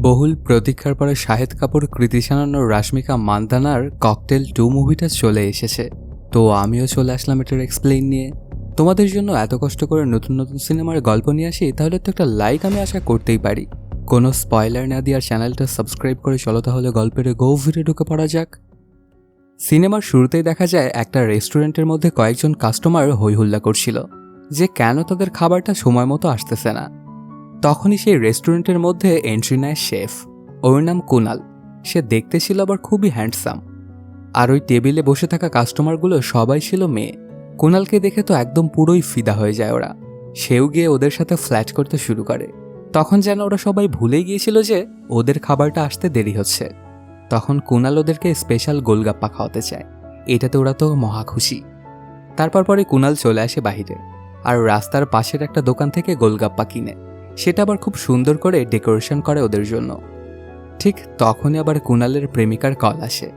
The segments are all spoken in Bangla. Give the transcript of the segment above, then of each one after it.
বহুল প্রতীক্ষার পরে শাহিদ কাপুর, কৃতি সানন ও রাশমিকা মান্দানার ককটেল 2 মুভিটা চলে এসেছে। তো আমিও চলে আসলাম এটার এক্সপ্লেইন নিয়ে। তোমাদের জন্য এত কষ্ট করে নতুন নতুন সিনেমার গল্প নিয়ে আসি, তাহলে তো একটা লাইক আমি আশা করতেই পারি। কোনো স্পয়লার না দিয়ে আর চ্যানেলটা সাবস্ক্রাইব করে চলো তাহলে গল্পের গভীরে ঢুকে পড়া যাক। সিনেমার শুরুতেই দেখা যায় একটা রেস্টুরেন্টের মধ্যে কয়েকজন কাস্টমার হইহুল্লা করছিল যে কেন তাদের খাবারটা সময় মতো আসতেছে না। তখনই সেই রেস্টুরেন্টের মধ্যে এন্ট্রি নেয় শেফ। ওর নাম কুনাল। সে দেখতে ছিল আবার খুবই হ্যান্ডসাম। আর ওই টেবিলে বসে থাকা কাস্টমারগুলো সবাই ছিল মেয়ে। কুনালকে দেখে তো একদম পুরোই ফিদা হয়ে যায় ওরা। সেও গিয়ে ওদের সাথে ফ্ল্যাট করতে শুরু করে। তখন যেন ওরা সবাই ভুলেই গিয়েছিল যে ওদের খাবারটা আসতে দেরি হচ্ছে। তখন কুনাল ওদেরকে স্পেশাল গোলগাপ্পা খাওয়াতে চায়। এটাতে ওরা তো মহা খুশি। তারপর পরে কুনাল চলে আসে বাহিরে আর রাস্তার পাশের একটা দোকান থেকে গোলগাপ্পা কিনে সেটা আবার খুব সুন্দর করে ডেকোরেশন করে ওদের জন্য। ঠিক তখনই আবার কুনালের প্রেমিকার কল আসে।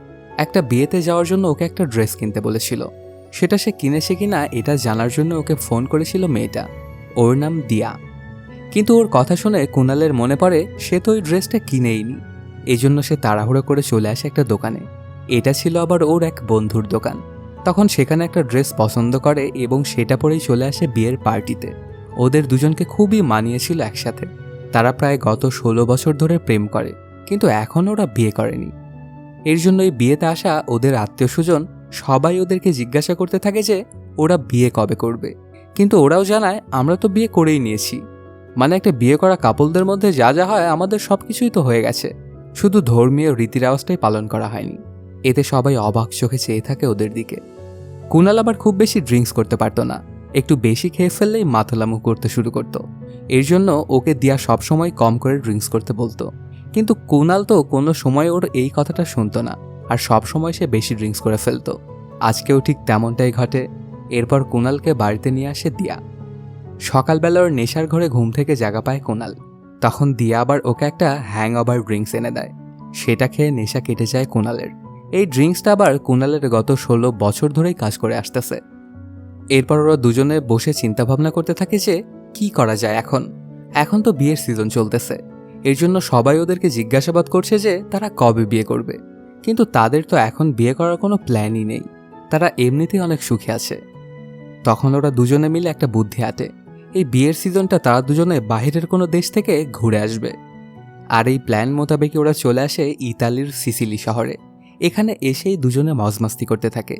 একটা বিয়েতে যাওয়ার জন্য ওকে একটা ড্রেস কিনতে বলেছিল। সেটা সে কিনেছে কিনা এটা জানার জন্য ওকে ফোন করেছিল মেয়েটা। ওর নাম দিয়া। কিন্তু ওর কথা শুনে কুনালের মনে পড়ে সে তো ওই ড্রেসটা কিনেইনি। এই জন্য সে তাড়াহুড়ো করে চলে আসে একটা দোকানে। এটা ছিল আবার ওর এক বন্ধুর দোকান। তখন সেখানে একটা ড্রেস পছন্দ করে এবং সেটা পরেই চলে আসে বিয়ের পার্টিতে। ওদের দুজনকে খুবই মানিয়েছিল একসাথে। তারা প্রায় গত 16 বছর ধরে প্রেম করে, কিন্তু এখনও ওরা বিয়ে করেনি। এর জন্য এই বিয়েতে আসা ওদের আত্মীয় স্বজন সবাই ওদেরকে জিজ্ঞাসা করতে থাকে যে ওরা বিয়ে কবে করবে। কিন্তু ওরাও জানায় আমরা তো বিয়ে করেই নিয়েছি। মানে একটা বিয়ে করা কাপলদের মধ্যে যা যা হয় আমাদের সব কিছুই তো হয়ে গেছে, শুধু ধর্মীয় রীতিরেওয়াজটাই পালন করা হয়নি। এতে সবাই অবাক চোখে চেয়ে থাকে ওদের দিকে। কুনাল আবার খুব বেশি ড্রিঙ্কস করতে পারতো না। একটু বেশি খেয়ে ফেললেই মাথলামু করতে শুরু করতো। এর জন্য ওকে দিয়া সবসময় কম করে ড্রিঙ্কস করতে বলতো। কিন্তু কুনাল তো কোনো সময় ওর এই কথাটা শুনতো না, আর সব সময় সে বেশি ড্রিঙ্কস করে ফেলতো। আজকেও ঠিক তেমনটাই ঘটে। এরপর কুনালকে বাড়িতে নিয়ে আসে দিয়া। সকালবেলা ওর নেশার ঘরে ঘুম থেকে জাগা পায় কুনাল। তখন দিয়া আবার ওকে একটা হ্যাংওভার ড্রিঙ্কস এনে দেয়। সেটা খেয়ে নেশা কেটে যায় কুনালের। এই ড্রিঙ্কসটা আবার কুনালের গত 16 বছর ধরেই কাজ করে আসতেছে। এরপর ওরা দুজনে বসে চিন্তাভাবনা করতে থাকে যে কি করা যায় এখন তো বিয়ের সিজন চলতেছে। এর জন্য সবাই ওদেরকে জিজ্ঞাসাবাদ করছে যে তারা কবে বিয়ে করবে। কিন্তু তাদের তো এখন বিয়ে করার কোনো প্ল্যানই নেই। তারা এমনিতেই অনেক সুখে আছে। তখন ওরা দুজনে মিলে একটা বুদ্ধি আঁটে। এই বিয়ের সিজনটা তারা দুজনে বাহিরের কোনো দেশ থেকে ঘুরে আসবে। আর এই প্ল্যান মোতাবেকই ওরা চলে আসে ইতালির সিসিলি শহরে। এখানে এসেই দুজনে মজমাস্তি করতে থাকে।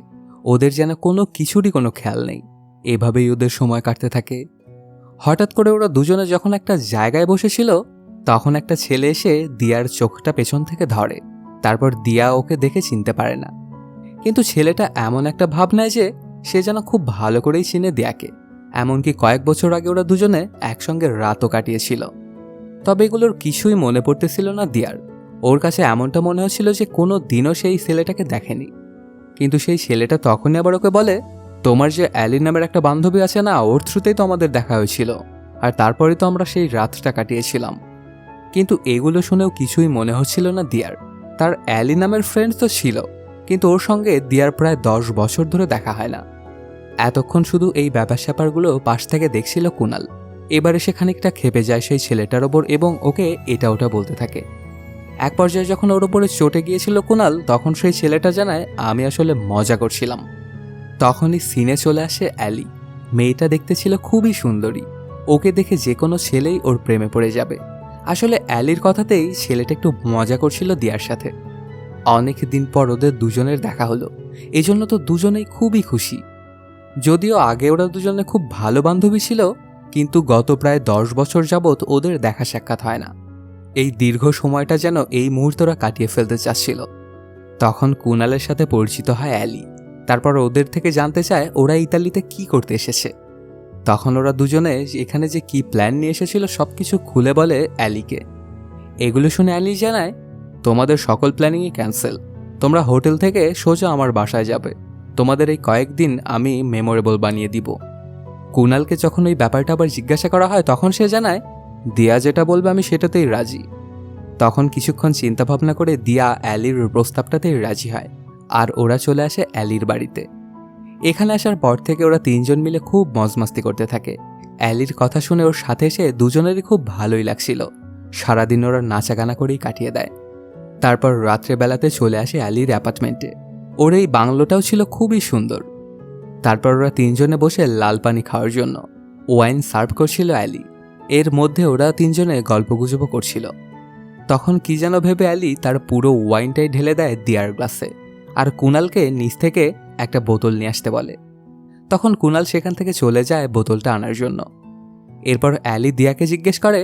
ওদের যেন কোনো কিছুরই কোনো খেয়াল নেই। এভাবেই ওদের সময় কাটতে থাকে। হঠাৎ করে ওরা দুজনে যখন একটা জায়গায় বসেছিল, তখন একটা ছেলে এসে দিয়ার চোখটা পেছন থেকে ধরে। তারপর দিয়া ওকে দেখে চিনতে পারে না। কিন্তু ছেলেটা এমন একটা ভাব নেয় যে সে যেন খুব ভালো করেই চিনে দিয়াকে। এমনকি কয়েক বছর আগে ওরা দুজনে একসঙ্গে রাতও কাটিয়েছিল। তবে এগুলোর কিছুই মনে পড়তেছিল না দিয়ার। ওর কাছে এমনটা মনে হচ্ছিল যে কোনো দিনও সেই ছেলেটাকে দেখেনি। কিন্তু সেই ছেলেটা তখনই আবার ওকে বলে, তোমার যে অ্যালি নামের একটা বান্ধবী আছে না, ওর থ্রুতেই তো আমাদের দেখা হয়েছিল, আর তারপরে তো আমরা সেই রাতটা কাটিয়েছিলাম। কিন্তু এগুলো শুনেও কিছুই মনে হচ্ছিল না দিয়ার। তার অ্যালি নামের ফ্রেন্ড তো ছিল, কিন্তু ওর সঙ্গে দিয়ার প্রায় 10 বছর ধরে দেখা হয় না। এতক্ষণ শুধু এই ব্যাপার স্যাপারগুলো পাশ থেকে দেখছিল কুনাল। এবারে সে খানিকটা ক্ষেপে যায় সেই ছেলেটার ওপর এবং ওকে এটা ওটা বলতে থাকে। এক পর্যায়ে যখন ওর ওপরে চটে গিয়েছিল কুনাল, তখন সেই ছেলেটা জানায় আমি আসলে মজা করছিলাম। তখনই সিনে চলে আসে অ্যালি। মেয়েটা দেখতে ছিল খুবই সুন্দরী। ওকে দেখে যে কোনো ছেলেই ওর প্রেমে পড়ে যাবে। আসলে অ্যালির কথাতেই ছেলেটা একটু মজা করছিল দিয়ার সাথে। অনেক দিন পর ওদের দুজনের দেখা হলো। এজন্য তো দুজনেই খুবই খুশি। যদিও আগে ওরা দুজনে খুব ভালো বান্ধবী ছিল, কিন্তু গত প্রায় 10 বছর যাবৎ ওদের দেখা সাক্ষাৎ হয় না। এই দীর্ঘ সময়টা যেন এই মুহূর্তটা কাটিয়ে ফেলতে চাচ্ছিল। তখন কুনালের সাথে পরিচিত হয় অ্যালি। তারপর ওদের থেকে জানতে চায় ওরা ইতালিতে কি করতে এসেছে। তখন ওরা দুজনে এখানে যে কি প্ল্যান নিয়ে এসেছিল সবকিছু খুলে বলে অ্যালিকে। এগুলো শুনে অ্যালি জানায় তোমাদের সকল প্ল্যানিংই ক্যান্সেল। তোমরা হোটেল থেকে সোজা আমার বাসায় যাবে। তোমাদের এই কয়েকদিন আমি মেমোরেবল বানিয়ে দিব। কুনালকে যখন ওই ব্যাপারটা আবার জিজ্ঞাসা করা হয়, তখন সে জানায় দিয়া যেটা বলবে আমি সেটাতেই রাজি। তখন কিছুক্ষণ চিন্তাভাবনা করে দিয়া অ্যালির প্রস্তাবটাতেই রাজি হয়, আর ওরা চলে আসে অ্যালির বাড়িতে। এখানে আসার পর থেকে ওরা তিনজন মিলে খুব মজমাস্তি করতে থাকে। অ্যালির কথা শুনে ওর সাথে এসে দুজনেরই খুব ভালোই লাগছিল। সারাদিন ওরা নাচাগানা করেই কাটিয়ে দেয়। তারপর রাত্রেবেলাতে চলে আসে অ্যালির অ্যাপার্টমেন্টে। ওর এই বাংলোটাও ছিল খুবই সুন্দর। তারপর ওরা তিনজনে বসে লাল পানি খাওয়ার জন্য ওয়াইন সার্ভ করছিল অ্যালি। এর মধ্যে ওরা তিনজনে গল্পগুজবও করছিল। তখন কি যেন ভেবে অ্যালি তার পুরো ওয়াইনটাই ঢেলে দেয় দিয়ার গ্লাসে, আর কুনালকে নিচ থেকে একটা বোতল নিয়ে আসতে বলে। তখন কুনাল সেখান থেকে চলে যায় বোতলটা আনার জন্য। এরপর অ্যালি দিয়াকে জিজ্ঞেস করে,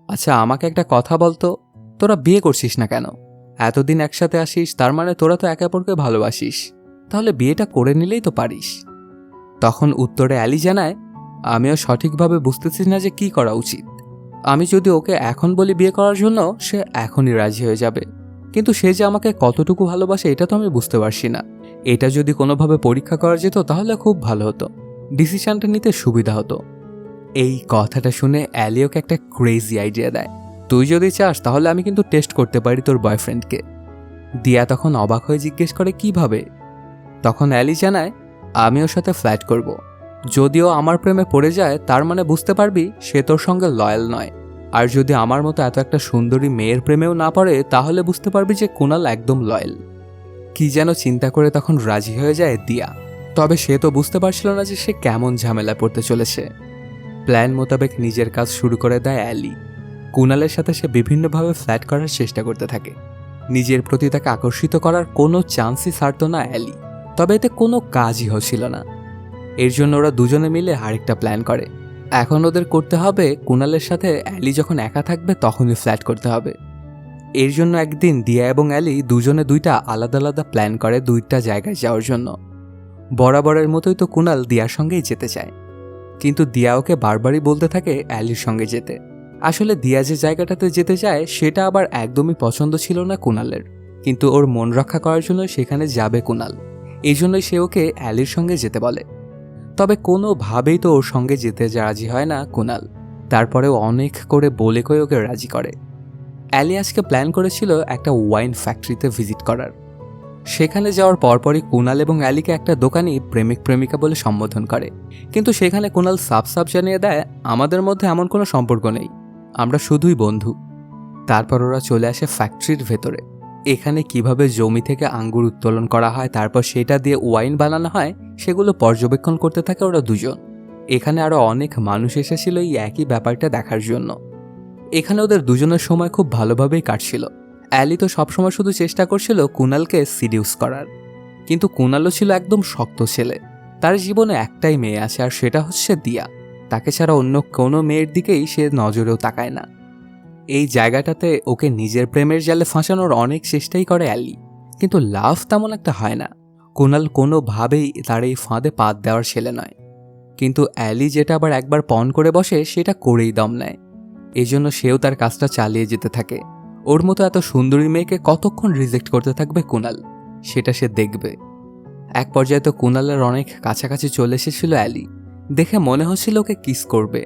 আচ্ছা আমাকে একটা কথা বলতো, তোরা বিয়ে করছিস না কেন? এতদিন একসাথে আসিস, তার মানে তোরা তো একে অপরকে ভালোবাসিস, তাহলে বিয়েটা করে নিলেই তো পারিস। তখন উত্তরে অ্যালি জানায়, আমিও সঠিকভাবে বুঝতেছি না যে কি করা উচিত। আমি যদি ওকে এখন বলি বিয়ে করার জন্য, সে এখনই রাজি হয়ে যাবে, কিন্তু সে যে আমাকে কতটুকু ভালোবাসে এটা তো আমি বুঝতে পারছি না। এটা যদি কোনোভাবে পরীক্ষা করা যেত তাহলে খুব ভালো হতো, ডিসিশনটা নিতে সুবিধা হতো। এই কথাটা শুনে অ্যালি ওকে একটা ক্রেজি আইডিয়া দেয়, তুই যদি চাস তাহলে আমি কিন্তু টেস্ট করতে পারি তোর বয়ফ্রেন্ডকে। দিয়া তখন অবাক হয়ে জিজ্ঞেস করে, কিভাবে? তখন অ্যালি জানায়, আমি ওর সাথে ফ্ল্যাট করব। যদিও আমার প্রেমে পড়ে যায়, তার মানে বুঝতে পারবি সে তোর সঙ্গে লয়াল নয়। আর যদি আমার মতো এত একটা সুন্দরী মেয়ের প্রেমেও না পড়ে, তাহলে বুঝতে পারবি যে কুনাল একদম লয়াল। কি যেন চিন্তা করে তখন রাজি হয়ে যায় দিয়া। তবে সে তো বুঝতে পারছিল না যে সে কেমন ঝামেলা পড়তে চলেছে। প্ল্যান মোতাবেক নিজের কাজ শুরু করে দেয় অ্যালি। কুনালের সাথে সে বিভিন্নভাবে ফ্ল্যাট করার চেষ্টা করতে থাকে। নিজের প্রতি তাকে আকর্ষিত করার কোনো চান্সই ছাড়ত না অ্যালি, তবে এতে কোনো কাজই হচ্ছিল না। এর জন্য ওরা দুজনে মিলে আরেকটা প্ল্যান করে। এখন ওদের করতে হবে কুনালের সাথে অ্যালি যখন একা থাকবে তখনই ফ্ল্যাট করতে হবে। এর জন্য একদিন দিয়া এবং অ্যালি দুজনে দুইটা আলাদা আলাদা প্ল্যান করে দুইটা জায়গায় যাওয়ার জন্য। বরাবরের মতোই তো কুনাল দিয়ার সঙ্গেই যেতে চায়, কিন্তু দিয়া ওকে বারবারই বলতে থাকে অ্যালির সঙ্গে যেতে। আসলে দিয়া যে জায়গাটাতে যেতে চায় সেটা আবার একদমই পছন্দ ছিল না কুনালের, কিন্তু ওর মন রক্ষা করার জন্য সেখানে যাবে কুনাল। এই জন্যই সে ওকে অ্যালির সঙ্গে যেতে বলে। তবে কোনোভাবেই তো ওর সঙ্গে যেতে রাজি হয় না কুনাল। তারপরেও অনেক করে বলে কয়ে ওকে রাজি করে। অ্যালি আজকে প্ল্যান করেছিল একটা ওয়াইন ফ্যাক্টরিতে ভিজিট করার। সেখানে যাওয়ার পরপরই কুনাল এবং অ্যালিকে একটা দোকানি প্রেমিক প্রেমিকা বলে সম্বোধন করে, কিন্তু সেখানে কুনাল সাফ সাফ জানিয়ে দেয়, আমাদের মধ্যে এমন কোনো সম্পর্ক নেই, আমরা শুধুই বন্ধু। তারপর ওরা চলে আসে ফ্যাক্টরির ভেতরে। এখানে কিভাবে জমি থেকে আঙ্গুর উত্তোলন করা হয়, তারপর সেটা দিয়ে ওয়াইন বানানো হয়, সেগুলো পর্যবেক্ষণ করতে থাকে ওরা দুজন। এখানে আরও অনেক মানুষ এসেছিল এই একই ব্যাপারটা দেখার জন্য। এখানে ওদের দুজনের সময় খুব ভালোভাবেই কাটছিল। অ্যালি তো সবসময় শুধু চেষ্টা করছিল কুনালকে সিডিউস করার, কিন্তু কুনালও ছিল একদম শক্ত ছেলে। তার জীবনে একটাই মেয়ে আছে, আর সেটা হচ্ছে দিয়া। তাকে ছাড়া অন্য কোনো মেয়ের দিকেই সে নজরেও তাকায় না। এই জায়গাটাতে ওকে নিজের প্রেমের জালে ফাঁসানোর অনেক চেষ্টাই করে অ্যালি, কিন্তু লাভ তেমন একটা হয় না। কুনাল কোনোভাবেই তার এই ফাঁদে পাত দেওয়ার ছেলে নয়, কিন্তু অ্যালি যেটা আবার একবার পণ করে বসে সেটা করেই দম নেয়। এজন্য সেও তার কাজটা চালিয়ে যেতে থাকে। ওর মতো এত সুন্দরী মেয়েকে কতক্ষণ রিজেক্ট করতে থাকবে কুনাল, সেটা সে দেখবে। এক পর্যায়ে তো কুনালের অনেক কাছাকাছি চলে এসেছিল অ্যালি। দেখে মনে হচ্ছিল ওকে কিস করবে,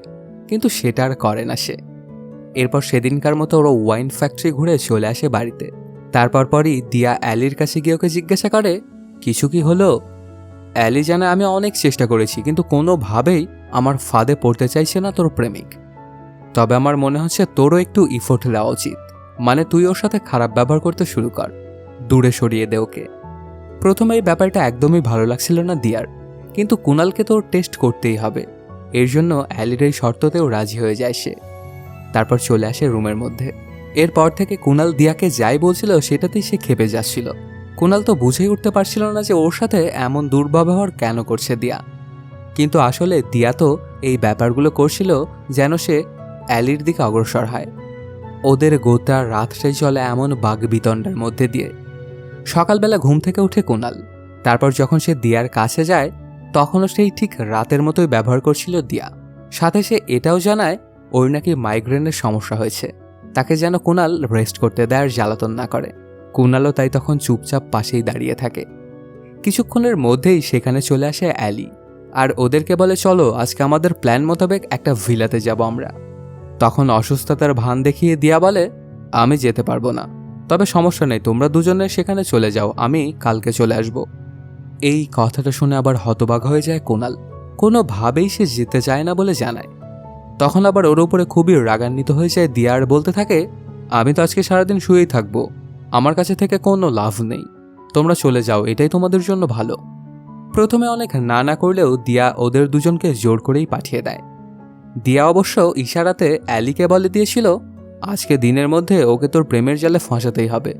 কিন্তু সেটা আর করে না সে। এরপর সেদিনকার মতো ওরা ওয়াইন ফ্যাক্টরি ঘুরে চলে আসে বাড়িতে। তারপর পরই দিয়া অ্যালির কাছে গিয়ে ওকে জিজ্ঞাসা করে, কিছু কি হলো? অ্যালি জানে, আমি অনেক চেষ্টা করেছি, কিন্তু কোনোভাবেই আমার ফাঁদে পড়তে চাইছে না তোর প্রেমিক। তবে আমার মনে হচ্ছে তোরও একটু ইফোর্ট দেওয়া উচিত, মানে তুই ওর সাথে খারাপ ব্যবহার করতে শুরু কর, দূরে সরিয়ে দে ওকে। প্রথমে এই ব্যাপারটা একদমই ভালো লাগছিল না দিয়ার, কিন্তু কুনালকে তো টেস্ট করতেই হবে। এর জন্য অ্যালির এই শর্ততেও রাজি হয়ে যায় সে। তারপর চলে আসে রুমের মধ্যে। এরপর থেকে কুনাল দিয়াকে যাই বলছিল সেটাতেই সে খেপে যাচ্ছিল। কুনাল তো বুঝেই উঠতে পারছিল না যে ওর সাথে এমন দুর্ব্যবহার কেন করছে দিয়া। কিন্তু আসলে দিয়া তো এই ব্যাপারগুলো করছিল যেন সে অ্যালির দিকে অগ্রসর হয়। ওদের গোটা রাতটাই চলে এমন বাগবিতণ্ডার মধ্যে দিয়ে। সকালবেলা ঘুম থেকে উঠে কুনাল। তারপর যখন সে দিয়ার কাছে যায়, তখনও সেই ঠিক রাতের মতোই ব্যবহার করছিল দিয়া। সাথে সে এটাও জানায় ওর নাকি মাইগ্রেনের সমস্যা হয়েছে, তাকে যেন কুনাল রেস্ট করতে দেয় আর জ্বালাতন না করে। কুনালও তাই তখন চুপচাপ পাশেই দাঁড়িয়ে থাকে। কিছুক্ষণের মধ্যেই সেখানে চলে আসে অ্যালি, আর ওদেরকে বলে, চলো আজকে আমাদের প্ল্যান মোতাবেক একটা ভিলাতে যাব আমরা। তখন অসুস্থতার ভান দেখিয়ে দিয়া বলে, আমি যেতে পারবো না, তবে সমস্যা নেই, তোমরা দুজনে সেখানে চলে যাও, আমি কালকে চলে আসব। এই কথাটা শুনে আবার হতবাক হয়ে যায় কুনাল। কোনোভাবেই সে যেতে চায় না বলে জানায়। তখন আবার ওর উপরে খুবই রাগান্বিত হয়ে যায় দিয়া আর বলতে থাকে, আমি তো আজকে সারাদিন শুয়েই থাকবো, আমার কাছে থেকে কোনো লাভ নেই, তোমরা চলে যাও, এটাই তোমাদের জন্য ভালো। প্রথমে অনেক না না করলেও দিয়া ওদের দুজনকে জোর করেই পাঠিয়ে দেয়। দিয়া অবশ্য ইশারাতে অ্যালিকে বলে দিয়েছিল আজকে দিনের মধ্যে ওকে তোর প্রেমের জালে ফাঁসাতেই হবে।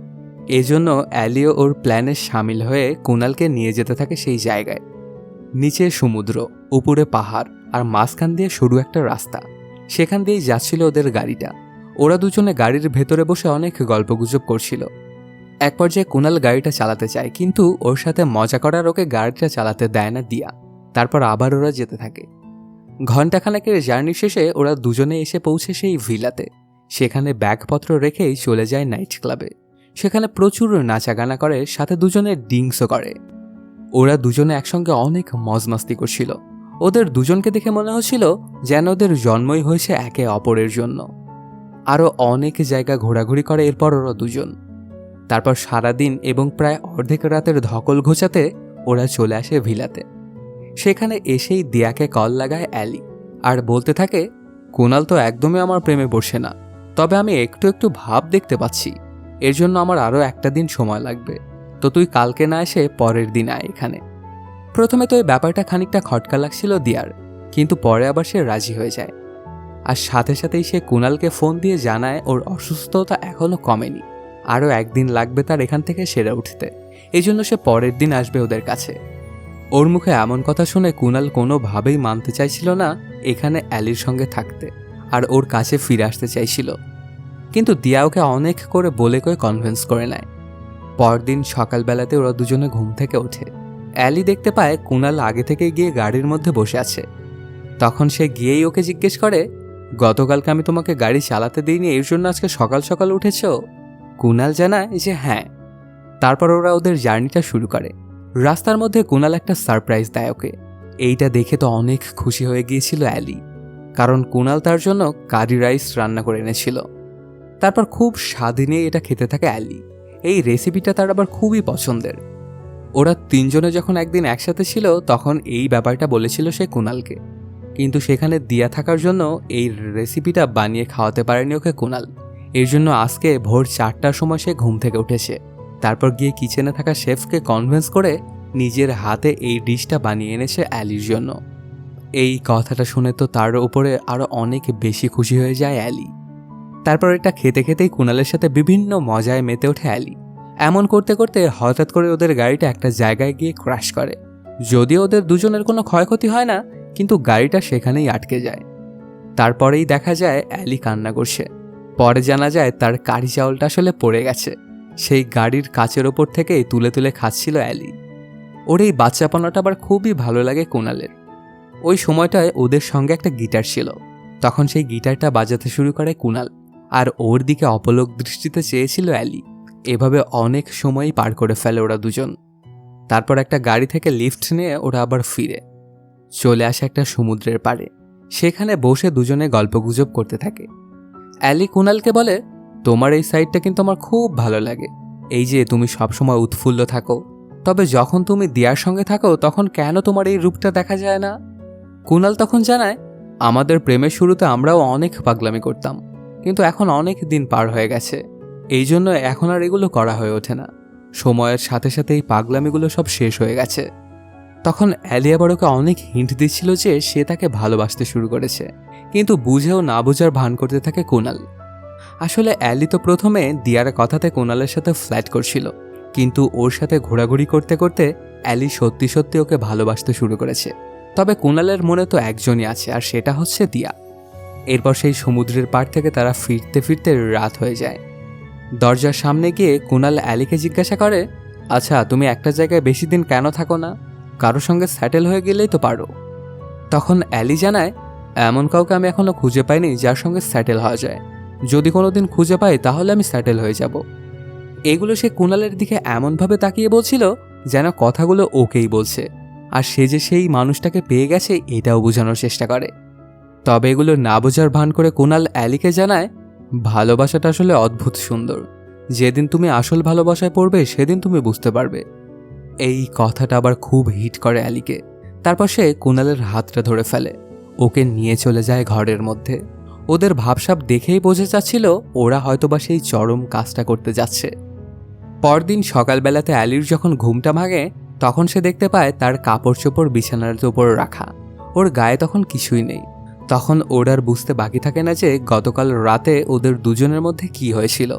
এজন্য অ্যালিও ওর প্ল্যানে সামিল হয়ে কুণালকে নিয়ে যেতে থাকে সেই জায়গায়। নিচে সমুদ্র, উপরে পাহাড়, আর মাঝখান দিয়ে সরু একটা রাস্তা, সেখান দিয়েই যাচ্ছিল ওদের গাড়িটা। ওরা দুজনে গাড়ির ভেতরে বসে অনেক গল্পগুজব করছিল। এক পর্যায়ে কুণাল গাড়িটা চালাতে চায়, কিন্তু ওর সাথে মজা করার ওকে গাড়িটা চালাতে দেয় না দিয়া। তারপর আবার ওরা যেতে থাকে। ঘণ্টাখানেকের জার্নি শেষে ওরা দুজনে এসে পৌঁছে সেই ভিলাতে। সেখানে ব্যাগপত্র রেখেই চলে যায় নাইট ক্লাবে। সেখানে প্রচুর নাচাগানা করে, সাথে দুজনে ড্রিঙ্কসও করে। ওরা দুজনে একসঙ্গে অনেক মজমাস্তি করছিল। ওদের দুজনকে দেখে মনে হচ্ছিল যেন ওদের জন্মই হয়েছে একে অপরের জন্য। আরও অনেক জায়গা ঘোরাঘুরি করে এরপর ওরা দুজন। তারপর সারাদিন এবং প্রায় অর্ধেক রাতের ধকল ঘোচাতে ওরা চলে আসে ভিলাতে। সেখানে এসেই দিয়াকে কল লাগায় অ্যালি আর বলতে থাকে, কুণাল তো একদমই আমার প্রেমে বসে না, তবে আমি একটু একটু ভাব দেখতে পাচ্ছি, এর জন্য আমার আরও একটা দিন সময় লাগবে, তো তুই কালকে না এসে পরের দিন আয় এখানে। প্রথমে তো এই ব্যাপারটা খানিকটা খটকা লাগছিল দিয়ার, কিন্তু পরে আবার সে রাজি হয়ে যায়। আর সাথে সাথেই সে কুণালকে ফোন দিয়ে জানায় ওর অসুস্থতা এখনও কমেনি, আরও একদিন লাগবে তার এখান থেকে সেরে উঠতে, এই জন্য সে পরের দিন আসবে ওদের কাছে। ওর মুখে এমন কথা শুনে কুণাল কোনোভাবেই মানতে চাইছিল না এখানে অ্যালির সঙ্গে থাকতে, আর ওর কাছে ফিরে আসতে চাইছিল। কিন্তু দিয়া ওকে অনেক করে বলে কয়ে কনভিন্স করে নেয়। পরদিন সকালবেলাতে ওরা দুজনে ঘুম থেকে ওঠে। অ্যালি দেখতে পায় কুণাল আগে থেকে গিয়ে গাড়ির মধ্যে বসে আছে। তখন সে গিয়েই ওকে জিজ্ঞেস করে, গতকালকে আমি তোমাকে গাড়ি চালাতে দিইনি, এর জন্য আজকে সকাল সকাল উঠেছ? কুণাল জানায় যে হ্যাঁ। তারপর ওরা ওদের জার্নিটা শুরু করে। রাস্তার মধ্যে কুণাল একটা সারপ্রাইজ দেয় ওকে। এইটা দেখে তো অনেক খুশি হয়ে গিয়েছিল অ্যালি, কারণ কুণাল তার জন্য কারি রাইস রান্না করে এনেছিল। তারপর খুব স্বাদ নিয়ে এটা খেতে থাকে অ্যালি। এই রেসিপিটা তার আবার খুবই পছন্দের। ওরা তিনজনে যখন একদিন একসাথে ছিল তখন এই ব্যাপারটা বলেছিল সে কুণালকে, কিন্তু সেখানে দিয়া থাকার জন্য এই রেসিপিটা বানিয়ে খাওয়াতে পারেনি ওকে কুণাল। এর জন্য আজকে ভোর 4টার সময় সে ঘুম থেকে উঠেছে। তারপর গিয়ে কিচেনে থাকা শেফকে কনভিন্স করে নিজের হাতে এই ডিশটা বানিয়ে এনেছে অ্যালির জন্য। এই কথাটা শুনে তো তার উপরে আরও অনেক বেশি খুশি হয়ে যায় অ্যালি। তারপর এটা খেতে খেতেই কুণালের সাথে বিভিন্ন মজায় মেতে ওঠে অ্যালি। এমন করতে করতে হঠাৎ করে ওদের গাড়িটা একটা জায়গায় গিয়ে ক্র্যাশ করে। যদিও ওদের দুজনের কোনো ক্ষয়ক্ষতি হয় না, কিন্তু গাড়িটা সেখানেই আটকে যায়। তারপরেই দেখা যায় অ্যালি কান্না করছে। পরে জানা যায় তার কারি চাউলটা আসলে পড়ে গেছে। সেই গাড়ির কাচের ওপর থেকেই তুলে তুলে খাচ্ছিল অ্যালি। ওর এই বাচ্চাপনাটা আবার খুবই ভালো লাগে কুণালের। ওই সময়টায় ওদের সঙ্গে একটা গিটার ছিল। তখন সেই গিটারটা বাজাতে শুরু করে কুণাল, আর ওর দিকে অপলক দৃষ্টিতে চেয়েছিল অ্যালি। এভাবে অনেক সময়ই পার করে ফেলে ওরা দুজন। তারপর একটা গাড়ি থেকে লিফট নিয়ে ওরা আবার ফিরে চলে আসে একটা সমুদ্রের পাড়ে। সেখানে বসে দুজনে গল্পগুজব করতে থাকে। অ্যালি কুণালকে বলে, তোমার এই সাইডটা কিন্তু আমার খুব ভালো লাগে, এই যে তুমি সবসময় উৎফুল্ল থাকো, তবে যখন তুমি দিয়ার সঙ্গে থাকো তখন কেন তোমার এই রূপটা দেখা যায় না? কুণাল তখন জানায়, আমাদের প্রেমের শুরুতে আমরাও অনেক পাগলামি করতাম, কিন্তু এখন অনেক দিন পার হয়ে গেছে, এই জন্য এখন আর এগুলো করা হয়ে ওঠে না। সময়ের সাথে সাথে এই পাগলামিগুলো সব শেষ হয়ে গেছে। তখন অ্যালি আবার ওকে অনেক হিন্ট দিচ্ছিল যে সে তাকে ভালোবাসতে শুরু করেছে, কিন্তু বুঝেও না বোঝার ভান করতে থাকে কুণাল। আসলে অ্যালি তো প্রথমে দিয়ার কথাতে কুণালের সাথে ফ্ল্যাট করছিল, কিন্তু ওর সাথে ঘোরাঘুরি করতে করতে অ্যালি সত্যি সত্যি ওকে ভালোবাসতে শুরু করেছে। তবে কুণালের মনে তো একজনই আছে, আর সেটা হচ্ছে দিয়া। এরপর সেই সমুদ্রের পাড় থেকে তারা ফিরতে ফিরতে রাত হয়ে যায়। দরজার সামনে গিয়ে কুণাল অ্যালিকে জিজ্ঞাসা করে, আচ্ছা তুমি একটা জায়গায় বেশি দিন কেন থাকো না? কারোর সঙ্গে সেটেল হয়ে গেলেই তো পারো। তখন অ্যালি জানায়, এমন কাউকে আমি এখনো খুঁজে পাইনি যার সঙ্গে সেটেল হওয়া যায়, যদি কোনোদিন খুঁজে পাই তাহলে আমি সেটেল হয়ে যাব। এগুলো সে কুণালের দিকে এমনভাবে তাকিয়ে বলছিল যেন কথাগুলো ওকেই বলছে, আর সে যে সেই মানুষটাকে পেয়ে গেছে এটাও বোঝানোর চেষ্টা করে। তবে এগুলো না বোঝার ভান করে কুণাল অ্যালিকে জানায়, ভালোবাসাটা আসলে অদ্ভুত সুন্দর, যেদিন তুমি আসল ভালোবাসায় পড়বে সেদিন তুমি বুঝতে পারবে। এই কথাটা আবার খুব হিট করে অ্যালিকে। তারপর সে কুণালের হাতটা ধরে ফেলে। ওকে নিয়ে চলে যায় ঘরের মধ্যে। ওদের ভাবসাব দেখেই বোঝা যাচ্ছিল ওরা হয়তোবা সেই চরম কাজটা করতে যাচ্ছে। পরদিন সকালবেলাতে অ্যালির যখন ঘুমটা ভাঙে তখন সে দেখতে পায় তার কাপড় চোপড় বিছানার উপর রাখা, ওর গায়ে তখন কিছুই নেই। তখন ওর আর বুঝতে বাকি থাকে না যে গতকাল রাতে ওদের দুজনের মধ্যে কি হয়েছিল।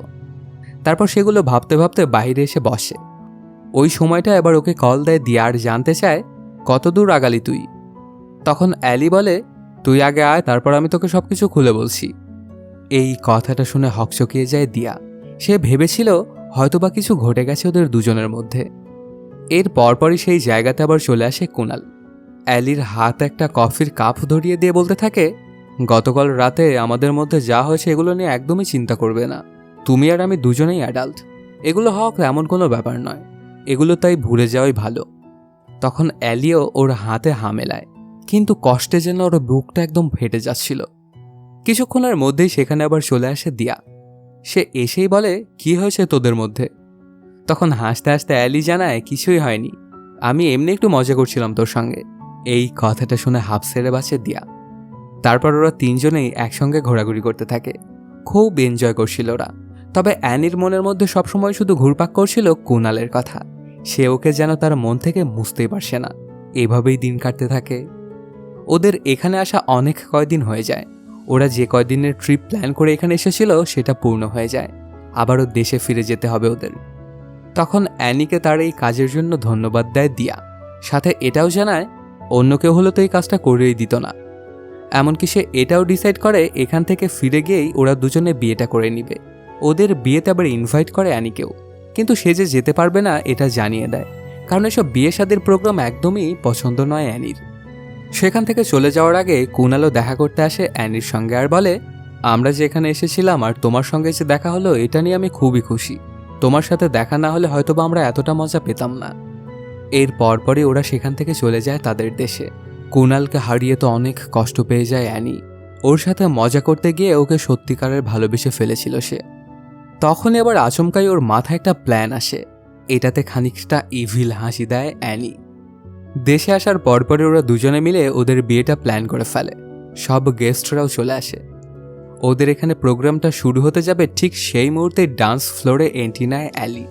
তারপর সেগুলো ভাবতে ভাবতে বাইরে এসে বসে। ওই সময়টা এবার ওকে কল দেয় দিয়া আর জানতে চায় কত দূর আগালি তুই। তখন অ্যালি বলে, তুই আগে আয়, তারপর আমি তোকে সবকিছু খুলে বলছি। এই কথাটা শুনে হকচকিয়ে যায় দিয়া। সে ভেবেছিল হয়তোবা কিছু ঘটে গেছে ওদের দুজনের মধ্যে। এর পরপরই সেই জায়গাতে আবার চলে আসে কুনাল। অ্যালির হাত একটা কফির কাপ ধরিয়ে দিয়ে বলতে থাকে, গতকাল রাতে আমাদের মধ্যে যা হয়েছে এগুলো নিয়ে একদমই চিন্তা করবে না। তুমি আর আমি দুজনেই অ্যাডাল্ট, এগুলো হওয়া এমন কোনো ব্যাপার নয়, এগুলো তাই ভুলে যাওয়াই ভালো। তখন অ্যালিও ওর হাতে হামেলায়, কিন্তু কষ্টে যেন ওর বুকটা একদম ফেটে যাচ্ছিল। কিছুক্ষণের মধ্যেই সেখানে আবার চলে আসে দিয়া। সে এসেই বলে, কি হয়েছে তোদের মধ্যে? তখন হাসতে হাসতে অ্যালি জানায়, কিছুই হয়নি, আমি এমনি একটু মজা করছিলাম তোর সঙ্গে। এই কথাটা শুনে হাফ ছেড়ে বাঁচে দিয়া। তারপর ওরা তিনজনেই একসঙ্গে ঘোরাঘুরি করতে থাকে, খুব এনজয় করছিল ওরা। তবে অ্যানির মনের মধ্যে সবসময় শুধু ঘুরপাক করছিল কুনালের কথা। সে ওকে যেন তার মন থেকে মুছতেই পারছে না। এভাবেই দিন কাটতে থাকে। ওদের এখানে আসা অনেক কয়দিন হয়ে যায়। ওরা যে কয়দিনের ট্রিপ প্ল্যান করে এখানে এসেছিল সেটা পূর্ণ হয়ে যায়। আবারও দেশে ফিরে যেতে হবে ওদের। তখন অ্যানিকে তার এই কাজের জন্য ধন্যবাদ দেয় দিয়া, সাথে এটাও জানায় অন্য কেউ হলে তো এই কাজটা করেই দিত না। এমনকি সে এটাও ডিসাইড করে এখান থেকে ফিরে গিয়েই ওরা দুজনে বিয়েটা করে নিবে। ওদের বিয়েতে আবার ইনভাইট করে অ্যানিকেও, কিন্তু সে যে যেতে পারবে না এটা জানিয়ে দেয়, কারণ এসব বিয়ে শাদির প্রোগ্রাম একদমই পছন্দ নয় অ্যানির। সেখান থেকে চলে যাওয়ার আগে কুনালও দেখা করতে আসে অ্যানির সঙ্গে আর বলে, আমরা যে এখানে এসেছিলাম আর তোমার সঙ্গে যে দেখা হলো এটা নিয়ে আমি খুবই খুশি। তোমার সাথে দেখা না হলে হয়তোবা আমরা এতটা মজা পেতাম না। এর পরপরই ওরা সেখান থেকে চলে যায় তাদের দেশে। কুনালকে হারিয়ে তো অনেক কষ্ট পেয়ে যায় অ্যানি। ওর সাথে মজা করতে গিয়ে ওকে সত্যিকারের ভালোবেসে ফেলেছিল সে। তখনই আবার আচমকাই ওর মাথায় একটা প্ল্যান আসে। এটাতে খানিকটা ইভিল হাসি দেয় অ্যানি। দেশে আসার পরপরই ওরা দুজনে মিলে ওদের বিয়েটা প্ল্যান করে ফেলে। সব গেস্টরাও চলে আসে। ওদের এখানে প্রোগ্রামটা শুরু হতে যাবে ঠিক সেই মুহূর্তে ডান্স ফ্লোরে এন্ট্রি নেয় অ্যালি।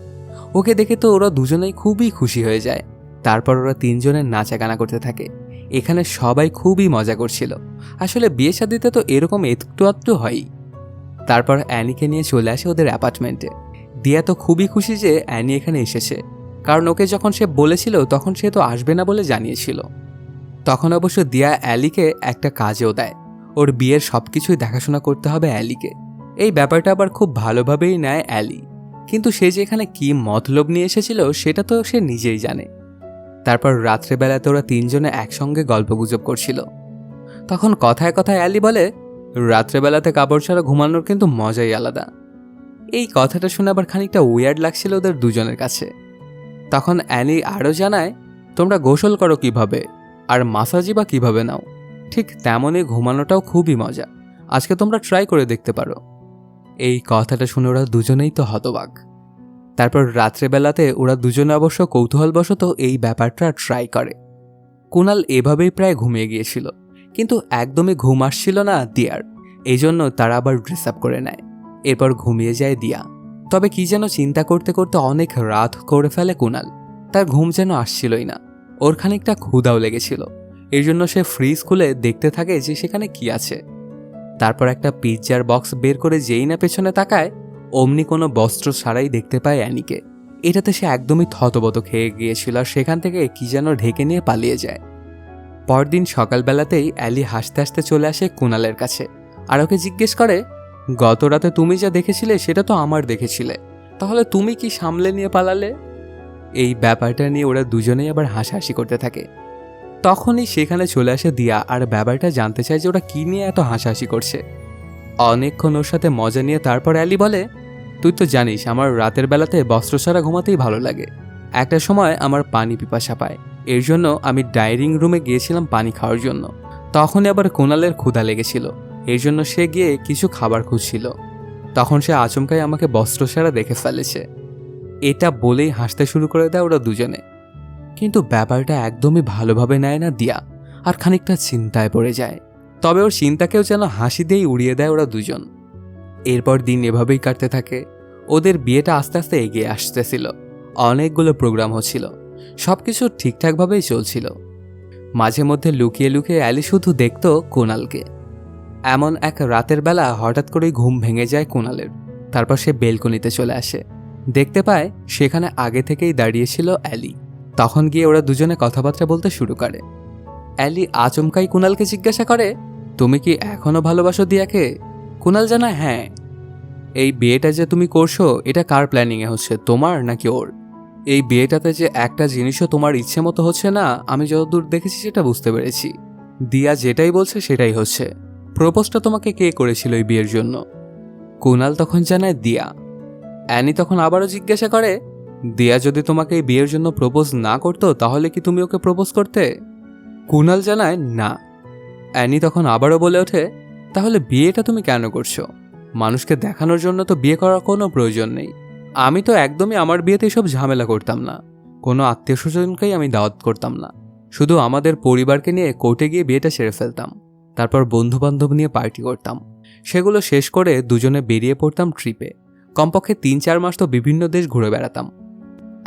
ওকে দেখে তো ওরা দুজনেই খুবই খুশি হয়ে যায়। তারপর ওরা তিনজনে নাচাগানা করতে থাকে। এখানে সবাই খুবই মজা করছিল। আসলে বিয়ে শাদিতে তো এরকম একটু আধটু হয়ই। তারপর অ্যানিকে নিয়ে চলে আসে ওদের অ্যাপার্টমেন্টে। দিয়া তো খুবই খুশি যে অ্যানি এখানে এসেছে, কারণ ওকে যখন সে বলেছিল তখন সে তো আসবে না বলে জানিয়েছিল। তখন অবশ্য দিয়া অ্যালিকে একটা কাজেও দেয়। ওর বিয়ের সব কিছুই দেখাশোনা করতে হবে অ্যালিকে। এই ব্যাপারটা আবার খুব ভালোভাবেই নেয় অ্যালি, কিন্তু সে যে এখানে কী মতলব নিয়ে এসেছিল সেটা তো সে নিজেই জানে। তারপর রাত্রেবেলাতে ওরা তিনজনে একসঙ্গে গল্পগুজব করছিল। তখন কথায় কথায় অ্যালি বলে, রাত্রেবেলাতে কাপড় ছাড়া ঘুমানোর কিন্তু মজাই আলাদা। এই কথাটা শুনে আবার খানিকটা উইয়ার্ড লাগছিল ওদের দুজনের কাছে। তখন অ্যানি আরও জানায়, তোমরা গোসল করো কিভাবে আর মাসাজই বা কিভাবে নাও, ঠিক তেমনই ঘুমানোটাও খুবই মজা। আজকে তোমরা ট্রাই করে দেখতে পারো। এই কথাটা শুনে ওরা দুজনেই তো হতবাক। তারপর রাত্রেবেলাতে ওরা দুজনে অবশ্য কৌতূহলবশত এই ব্যাপারটা ট্রাই করে। কুনাল এভাবেই প্রায় ঘুমিয়ে গিয়েছিল, কিন্তু একদমই ঘুম আসছিল না দিয়ার। এই জন্য তারা আবার ড্রেস আপ করে নেয়। এরপর ঘুমিয়ে যায় দিয়া। তবে কি যেন চিন্তা করতে করতে অনেক রাত করে ফেলে কুনাল। তার ঘুম যেন আসছিলই না। ওর খানিকটা ক্ষুধাও লেগেছিল। এর জন্য সে ফ্রিজ খুলে দেখতে থাকে যে সেখানে কি আছে। তারপর একটা পিৎজার বক্স বের করে যেই না পেছনে তাকায়, অমনি কোনো বস্ত্র ছাড়াই দেখতে পায় অ্যানিকে। এটাতে সে একদমই থতবত খেয়ে গিয়েছিল আর সেখান থেকে কি যেন ঢেকে নিয়ে পালিয়ে যায়। পরদিন সকালবেলাতেই অ্যালি হাসতে হাসতে চলে আসে কুনালের কাছে আর ওকে জিজ্ঞেস করে, গত রাতে তুমি যা দেখেছিলে সেটা তো আমার দেখেছিলে, তাহলে তুমি কি সামলে নিয়ে পালালে? এই ব্যাপারটা নিয়ে ওরা দুজনেই আবার হাসাহাসি করতে থাকে। তখনই সেখানে চলে আসে দিয়া আর ব্যাপারটা জানতে চায় যে ওরা কি নিয়ে এত হাসাহাসি করছে। অনেকক্ষণ ওর সাথে মজা নিয়ে তারপর অ্যালি বলে, তুই তো জানিস আমার রাতের বেলাতে বস্ত্র ছাড়া ঘুমাতেই ভালো লাগে। একটা সময় আমার পানি পিপাসা পায়, এর জন্য আমি ডাইনিং রুমে গিয়েছিলাম পানি খাওয়ার জন্য। তখনই আবার কুনালের ক্ষুধা লেগেছিল, এর জন্য সে গিয়ে কিছু খাবার খুঁজছিল। তখন সে আচমকাই আমাকে বস্ত্র ছাড়া দেখে ফেলেছে। এটা বলেই হাসতে শুরু করে দেয় ওরা দুজনে। কিন্তু ব্যাপারটা একদমই ভালোভাবে নেয় না দিয়া, আর খানিকটা চিন্তায় পড়ে যায়। তবে ওর চিন্তাকেও যেন হাসি দিয়েই উড়িয়ে দেয় ওরা দুজন। এরপর দিন এভাবেই কাটতে থাকে। ওদের বিয়েটা আস্তে আস্তে এগিয়ে আসতেছিল। অনেকগুলো প্রোগ্রাম হচ্ছিল, সবকিছু ঠিকঠাকভাবেই চলছিল। মাঝে মধ্যে লুকিয়ে লুকিয়ে অ্যালি শুধু দেখত কুণালকে। এমন এক রাতের বেলা হঠাৎ করেই ঘুম ভেঙে যায় কুণালের। তারপর সে বেলকনিতে চলে আসে, দেখতে পায় সেখানে আগে থেকেই দাঁড়িয়েছিল অ্যালি। তখন গিয়ে ওরা দুজনে কথাবার্তা বলতে শুরু করে। অ্যালি আচমকাই কুণালকে জিজ্ঞাসা করে, তুমি কি এখনো ভালোবাসো দিয়াকে? কুণাল জানায়, হ্যাঁ। এই বিয়েটা যে তুমি করছো এটা কার প্ল্যানিংয়ে হচ্ছে, তোমার নাকি ওর? এই বিয়েটাতে যে একটা জিনিসও তোমার ইচ্ছে মতো হচ্ছে না, আমি যতদূর দেখেছি সেটা বুঝতে পেরেছি। দিয়া যেটাই বলছে সেটাই হচ্ছে। প্রপোজটা তোমাকে কে করেছিল এই বিয়ের জন্য? কুণাল তখন জানায়, দিয়া। অ্যানি তখন আবারও জিজ্ঞাসা করে, দিয়া যদি তোমাকে এই বিয়ের জন্য প্রপোজ না করতো তাহলে কি তুমি ওকে প্রপোজ করতে? কুণাল জানায়, না। অ্যানি তখন আবারও বলে ওঠে, তাহলে বিয়েটা তুমি কেন করছো? মানুষকে দেখানোর জন্য তো বিয়ে করার কোনো প্রয়োজন নেই। আমি তো একদমই আমার বিয়েতে এসব ঝামেলা করতাম না। কোনো আত্মীয় স্বজনকেই আমি দাওয়াত করতাম না। শুধু আমাদের পরিবারকে নিয়ে কোর্টে গিয়ে বিয়েটা সেরে ফেলতাম। তারপর বন্ধুবান্ধব নিয়ে পার্টি করতাম। সেগুলো শেষ করে দুজনে বেরিয়ে পড়তাম ট্রিপে। কমপক্ষে 3-4 মাস তো বিভিন্ন দেশ ঘুরে বেড়াতাম।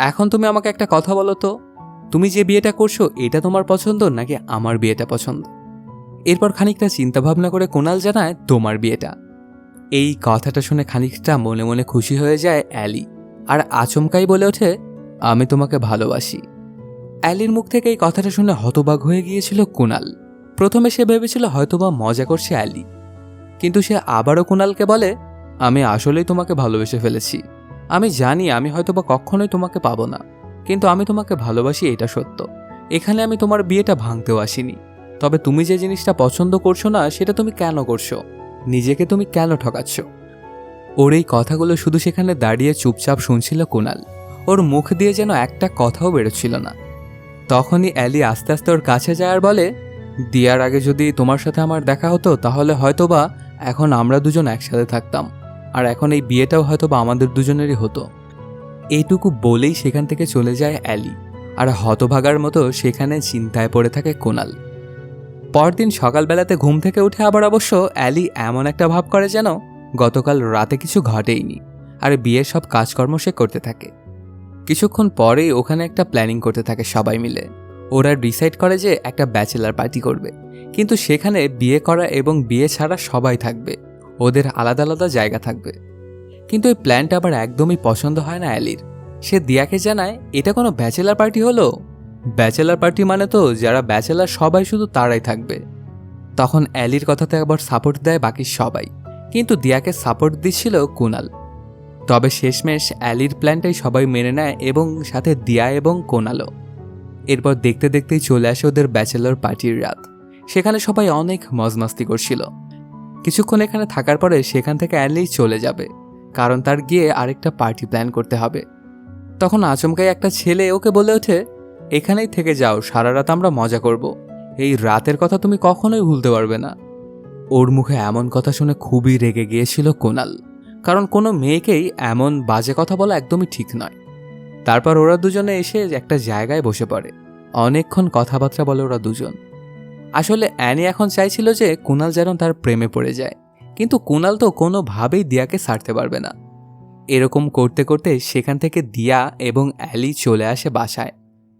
এখন তুমি আমাকে একটা কথা বলো তো, তুমি যে বিয়েটা করছো এটা তোমার পছন্দ নাকি আমার বিয়েটা পছন্দ? এরপর খানিকটা চিন্তাভাবনা করে কুণাল জানায়, তোমার বিয়েটা। এই কথাটা শুনে খানিকটা মনে মনে খুশি হয়ে যায় অ্যালি, আর আচমকাই বলে ওঠে, আমি তোমাকে ভালোবাসি। অ্যালির মুখ থেকে এই কথাটা শুনে হতবাক হয়ে গিয়েছিল কুণাল। প্রথমে সে ভেবেছিল হয়তোবা মজা করছে অ্যালি, কিন্তু সে আবারও কুণালকে বলে, আমি আসলেই তোমাকে ভালোবেসে ফেলেছি। আমি জানি আমি হয়তোবা কখনোই তোমাকে পাবো না, কিন্তু আমি তোমাকে ভালোবাসি, এটা সত্য। এখানে আমি তোমার বিয়েটা ভাঙতেও আসিনি। তবে তুমি যে জিনিসটা পছন্দ করছো না সেটা তুমি কেন করছো? নিজেকে তুমি কেন ঠকাচ্ছ? ওর এই কথাগুলো শুধু সেখানে দাঁড়িয়ে চুপচাপ শুনছিল কুণাল। ওর মুখ দিয়ে যেন একটা কথাও বেরোচ্ছিল না। তখনই অ্যালি আস্তে আস্তে ওর কাছে যায় আর বলে, দিয়ার আগে যদি তোমার সাথে আমার দেখা হতো তাহলে হয়তোবা এখন আমরা দুজন একসাথে থাকতাম, আর এখন এই বিয়েটাও হয়তোবা আমাদের দুজনেরই হতো। এইটুকু বলেই সেখান থেকে চলে যায় অ্যালি, আর হতভাগার মতো সেখানে চিন্তায় পড়ে থাকে কুণাল। পরদিন সকালবেলাতে ঘুম থেকে উঠে আবার অবশ্য অ্যালি এমন একটা ভাব করে যেন গতকাল রাতে কিছু ঘটেইনি, আর বিয়ের সব কাজকর্ম সে করতে থাকে। কিছুক্ষণ পরেই ওখানে একটা প্ল্যানিং করতে থাকে সবাই মিলে। ওরা ডিসাইড করে যে একটা ব্যাচেলার পার্টি করবে, কিন্তু সেখানে বিয়ে করা এবং বিয়ে ছাড়া সবাই থাকবে, ওদের আলাদা আলাদা জায়গা থাকবে। কিন্তু এই প্ল্যানটা আবার একদমই পছন্দ হয় না অ্যালির। সে দিয়াকে জানায়, এটা কোনো ব্যাচেলার পার্টি হলো? ব্যাচেলার পার্টি মানে তো যারা ব্যাচেলার সবাই শুধু তারাই থাকবে। তখন অ্যালির কথাতে আবার সাপোর্ট দেয় বাকি সবাই, কিন্তু দিয়াকে সাপোর্ট দিচ্ছিল কুণাল। তবে শেষমেশ অ্যালির প্ল্যানটাই সবাই মেনে নেয় এবং সাথে দিয়া এবং কুণালও। এরপর দেখতে দেখতেই চলে আসে ওদের ব্যাচেলর পার্টির রাত। সেখানে সবাই অনেক মজমাস্তি করছিল। কিছুক্ষণ এখানে থাকার পরে সেখান থেকে অ্যালি চলে যাবে, কারণ তার গিয়ে আরেকটা পার্টি প্ল্যান করতে হবে। তখন আচমকাই একটা ছেলে ওকে বলে ওঠে, এখানেই থেকে যাও, সারা রাত আমরা মজা করব। এই রাতের কথা তুমি কখনোই ভুলতে পারবে না। ওর মুখে এমন কথা শুনে খুবই রেগে গিয়েছিল কুণাল, কারণ কোনো মেয়েকেই এমন বাজে কথা বলা একদমই ঠিক নয়। তারপর ওরা দুজনে এসে একটা জায়গায় বসে পড়ে। অনেকক্ষণ কথাবার্তা বলে ওরা দুজন। আসলে অ্যানি এখন চাইছিল যে কুণাল যেন তার প্রেমে পড়ে যায়, কিন্তু কুণাল তো কোনোভাবেই দিয়াকে ছাড়তে পারবে না। এরকম করতে করতে সেখান থেকে দিয়া এবং অ্যালি চলে আসে বাসায়।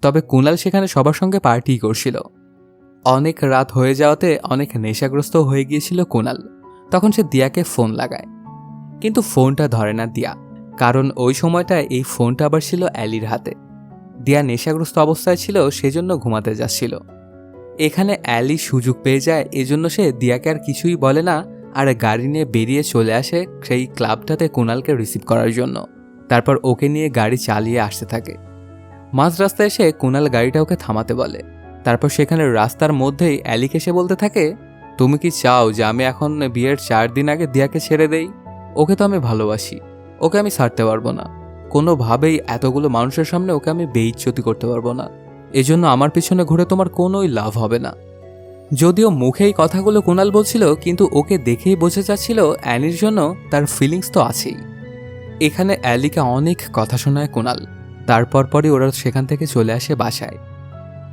তবে কুণাল সেখানে সবার সঙ্গে পার্টি করছিল। অনেক রাত হয়ে যাওয়াতে অনেক নেশাগ্রস্ত হয়ে গিয়েছিল কুণাল। তখন সে দিয়াকে ফোন লাগায়, কিন্তু ফোনটা ধরে না দিয়া, কারণ ওই সময়টায় এই ফোনটা আবার ছিল অ্যালির হাতে। দিয়া নেশাগ্রস্ত অবস্থায় ছিল, সেজন্য ঘুমাতে যাচ্ছিল। এখানে অ্যালি সুযোগ পেয়ে যায়, এজন্য সে দিয়াকে আর কিছুই বলে না, আর গাড়ি নিয়ে বেরিয়ে চলে আসে সেই ক্লাবটাতে কুণালকে রিসিভ করার জন্য। তারপর ওকে নিয়ে গাড়ি চালিয়ে আসতে থাকে। মাঝ রাস্তায় এসে কুণাল গাড়িটা ওকে থামাতে বলে। তারপর সেখানে রাস্তার মধ্যেই অ্যালিকে এসে বলতে থাকে, তুমি কি চাও যে আমি এখন বিয়ের 4 দিন আগে দিয়াকে ছেড়ে দেই? ওকে তো আমি ভালোবাসি, ওকে আমি ছাড়তে পারবো না। কোনোভাবেই এতগুলো মানুষের সামনে ওকে আমি বেইজ্জতি করতে পারবো না। এজন্য আমার পিছনে ঘুরে তোমার কোনোই লাভ হবে না। যদিও মুখেই কথাগুলো কুণাল বলছিল, কিন্তু ওকে দেখেই বোঝা যাচ্ছিল অ্যানির জন্য তার ফিলিংস তো আছেই। এখানে অ্যালিকে অনেক কথা শোনায় কুণাল। তারপর পরই ওরা সেখান থেকে চলে আসে বাসায়।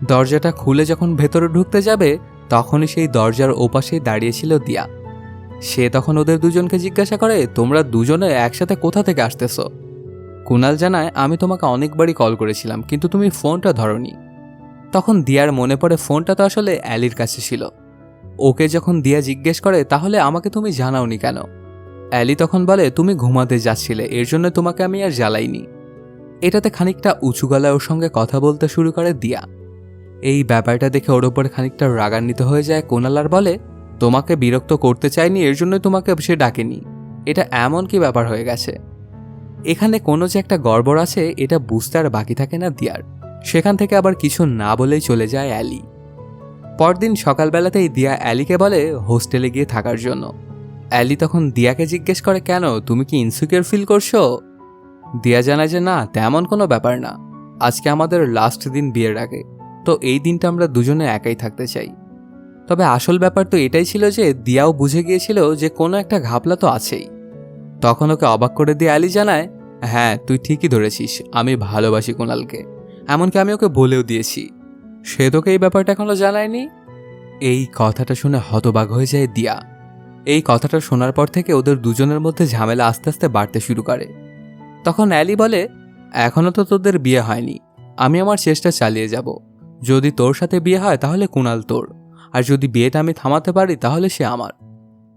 দরজাটা খুলে যখন ভেতরে ঢুকতে যাবে, তখনই সেই দরজার ওপাশেই দাঁড়িয়েছিল দিয়া। সে তখন ওদের দুজনকে জিজ্ঞাসা করে, তোমরা দুজনে একসাথে কোথা থেকে আসতেছ? কুনাল জানায়, আমি তোমাকে অনেকবারই কল করেছিলাম, কিন্তু তুমি ফোনটা ধরোনি। তখন দিয়ার মনে পড়ে ফোনটা তো আসলে অ্যালির কাছে ছিল। ওকে যখন দিয়া জিজ্ঞেস করে, তাহলে আমাকে তুমি জানাওনি কেন? অ্যালি তখন বলে, তুমি ঘুমাতে যাচ্ছিলে, এর জন্য তোমাকে আমি আর জ্বালাইনি। এটাতে খানিকটা উঁচু গলায় ওর সঙ্গে কথা বলতে শুরু করে দিয়া। এই ব্যাপারটা দেখে ওর ওপর খানিকটা রাগান্বিত হয়ে যায় কুনাল আর বলে, তোমাকে বিরক্ত করতে চাইনি, এর জন্য তোমাকে সে ডাকেনি। এটা এমন কি ব্যাপার হয়ে গেছে? এখানে কোনো যে একটা গড়বড় আছে এটা বুঝতে আর বাকি থাকে না দিয়ার। সেখান থেকে আবার কিছু না বলেই চলে যায় অ্যালি। পরদিন সকালবেলাতেই দিয়া অ্যালিকে বলে হোস্টেলে গিয়ে থাকার জন্য। অ্যালি তখন দিয়াকে জিজ্ঞেস করে, কেন, তুমি কি ইনসিকিউর ফিল করছো? দিয়া জানায় যে না, তেমন কোনো ব্যাপার না। আজকে আমাদের লাস্ট দিন বিয়ের আগে, তো এই দিনটা আমরা দুজনে একাই থাকতে চাই। তবে আসল ব্যাপার তো এটাই ছিল যে দিয়াও বুঝে গিয়েছিল যে কোনো একটা ঘাপলা তো আছেই। তখন ওকে অবাক করে দিয়ে অ্যালি জানায়, হ্যাঁ তুই ঠিকই ধরেছিস, আমি ভালোবাসি কুনালকে। এমনকি আমি ওকে বলেও দিয়েছি। সে তোকে এই ব্যাপারটা এখনো জানায়নি? এই কথাটা শুনে হতবাক হয়ে যায় দিয়া। এই কথাটা শোনার পর থেকে ওদের দুজনের মধ্যে ঝামেলা আস্তে আস্তে বাড়তে শুরু করে। তখন অ্যালি বলে, এখনো তো তোদের বিয়ে হয়নি, আমি আমার চেষ্টা চালিয়ে যাব। যদি তোর সাথে বিয়ে হয় তাহলে কুনাল তোর, আর যদি বিয়েটা আমি থামাতে পারি তাহলে সে আমার।